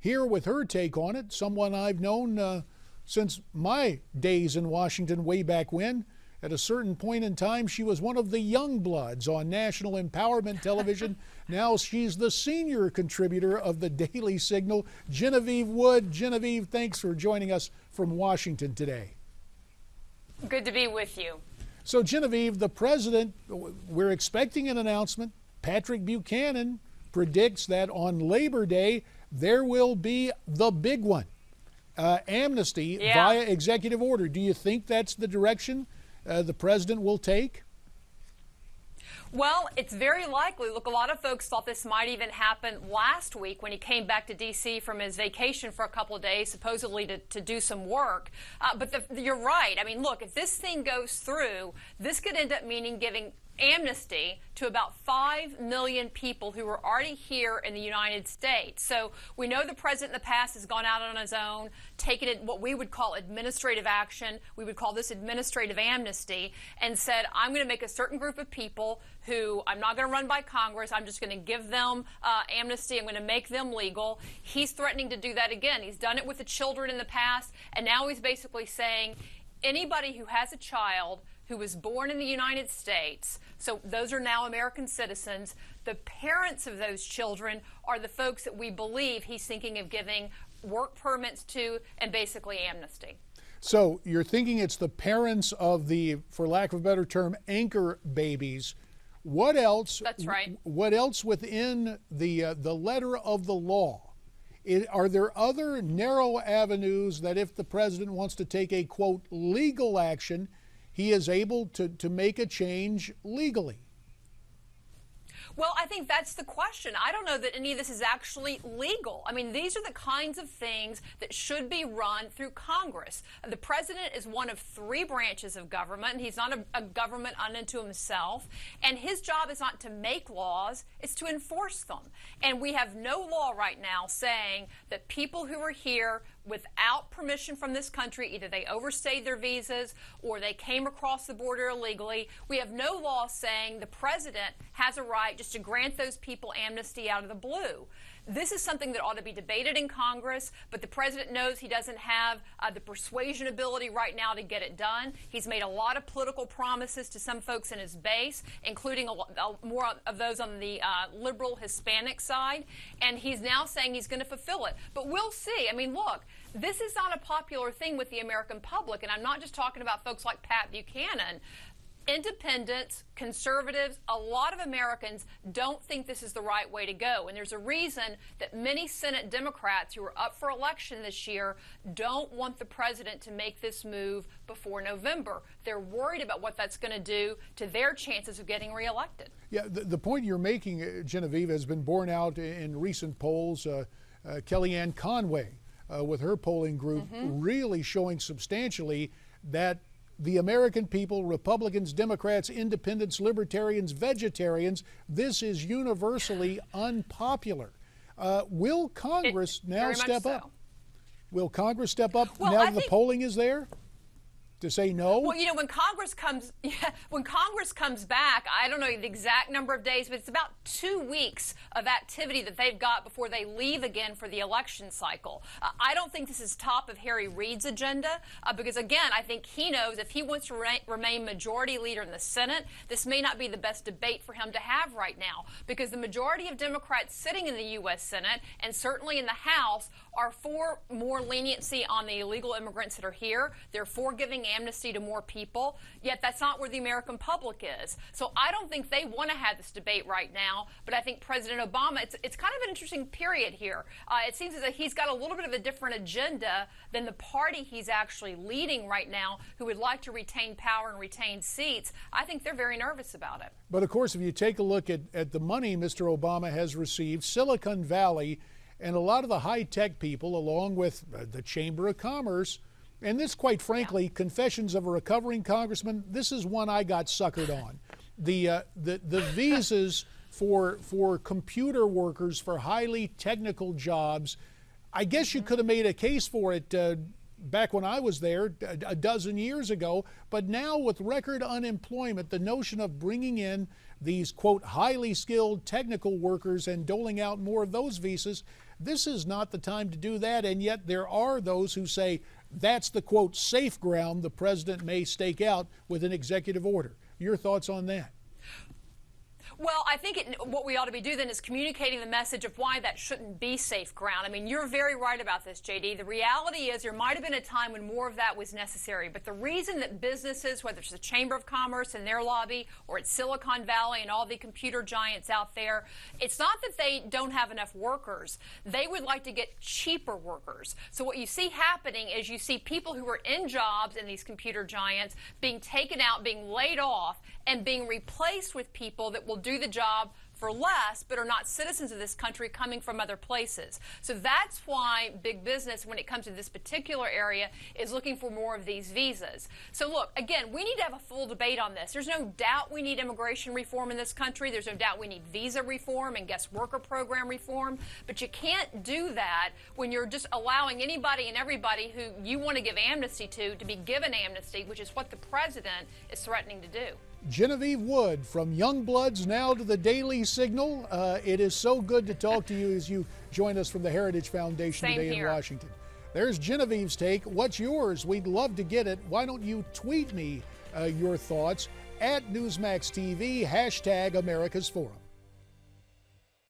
here with her take on it, someone I've known since my days in Washington way back when. At a certain point in time, she was one of the young bloods on National Empowerment Television. Now she's the senior contributor of the Daily Signal, Genevieve Wood. Genevieve, thanks for joining us from Washington today. Good to be with you. So, Genevieve, the president, we're expecting an announcement. Patrick Buchanan predicts that on Labor Day, there will be the big one, amnesty via executive order. Do you think that's the direction the president will take? Well, it's very likely. Look, a lot of folks thought this might even happen last week when he came back to D.C. from his vacation for a couple of days, supposedly to do some work. But you're right. I mean, look, if this thing goes through, this could end up meaning giving amnesty to about 5 million people who were already here in the United States. So we know the president in the past has gone out on his own, taken it what we would call administrative action. We would call this administrative amnesty, and said, I'm going to make a certain group of people who I'm not going to run by Congress. I'm just going to give them amnesty. I'm going to make them legal. He's threatening to do that again. He's done it with the children in the past, and now he's basically saying anybody who has a child who was born in the United States, so those are now American citizens, the parents of those children are the folks that we believe he's thinking of giving work permits to and basically amnesty. So you're thinking it's the parents of the, for lack of a better term, anchor babies. What else? That's right. What else within the letter of the law? Are there other narrow avenues that if the president wants to take a, quote, legal action, he is able to make a change legally? Well, I think that's the question. I don't know that any of this is actually legal. I mean, these are the kinds of things that should be run through Congress. The president is one of 3 branches of government, and he's not a government unto himself. And his job is not to make laws, it's to enforce them. And we have no law right now saying that people who are here without permission from this country, either they overstayed their visas or they came across the border illegally. We have no law saying the president has a right just to grant those people amnesty out of the blue. This is something that ought to be debated in Congress, but the president knows he doesn't have the persuasion ability right now to get it done. He's made a lot of political promises to some folks in his base, including more of those on the liberal Hispanic side, and he's now saying he's going to fulfill it. But we'll see. I mean, look, this is not a popular thing with the American public, and I'm not just talking about folks like Pat Buchanan. Independents, conservatives, a lot of Americans don't think this is the right way to go. And there's a reason that many Senate Democrats who are up for election this year don't want the president to make this move before November. They're worried about what that's going to do to their chances of getting reelected. Yeah, the point you're making, Genevieve, has been borne out in recent polls. Kellyanne Conway, with her polling group, really showing substantially that the American people, Republicans, Democrats, Independents, Libertarians, Vegetarians, this is universally unpopular. Will Congress now step up? Will Congress step up now that the polling is there to say no? Well, you know, when Congress comes back, I don't know the exact number of days, but it's about 2 weeks of activity that they've got before they leave again for the election cycle. I don't think this is top of Harry Reid's agenda because, again, I think he knows if he wants to remain majority leader in the Senate, this may not be the best debate for him to have right now because the majority of Democrats sitting in the U.S. Senate and certainly in the House are for more leniency on the illegal immigrants that are here. They're for giving amnesty to more people, yet that's not where the American public is. So I don't think they want to have this debate right now, but I think President Obama, it's kind of an interesting period here. It seems as though he's got a little bit of a different agenda than the party he's actually leading right now, who would like to retain power and retain seats. I think they're very nervous about it. But of course, if you take a look at the money Mr. Obama has received, Silicon Valley and a lot of the high-tech people, along with the Chamber of Commerce, and this, quite frankly, Confessions of a Recovering Congressman, this is one I got suckered on. The visas for computer workers for highly technical jobs, I guess you could have made a case for it back when I was there a dozen years ago, but now with record unemployment, the notion of bringing in these, quote, highly skilled technical workers and doling out more of those visas, This is not the time to do that, and yet there are those who say that's the, quote, safe ground the president may stake out with an executive order. Your thoughts on that? Well, I think what we ought to be doing then is communicating the message of why that shouldn't be safe ground. I mean, you're very right about this, J.D. The reality is there might have been a time when more of that was necessary. But the reason that businesses, whether it's the Chamber of Commerce and their lobby or it's Silicon Valley and all the computer giants out there, it's not that they don't have enough workers. They would like to get cheaper workers. So what you see happening is you see people who are in jobs in these computer giants being taken out, being laid off, and being replaced with people that will do the job for less but are not citizens of this country coming from other places. So that's why big business, when it comes to this particular area, is looking for more of these visas. So look, again, we need to have a full debate on this. There's no doubt we need immigration reform in this country. There's no doubt we need visa reform and guest worker program reform. But you can't do that when you're just allowing anybody and everybody who you want to give amnesty to be given amnesty, which is what the president is threatening to do. Genevieve Wood, from Young Bloods now to the Daily Signal. It is so good to talk to you as you join us from the Heritage Foundation Same today here. in Washington. There's Genevieve's take. What's yours? We'd love to get it. Why don't you tweet me your thoughts at Newsmax TV, #America's Forum.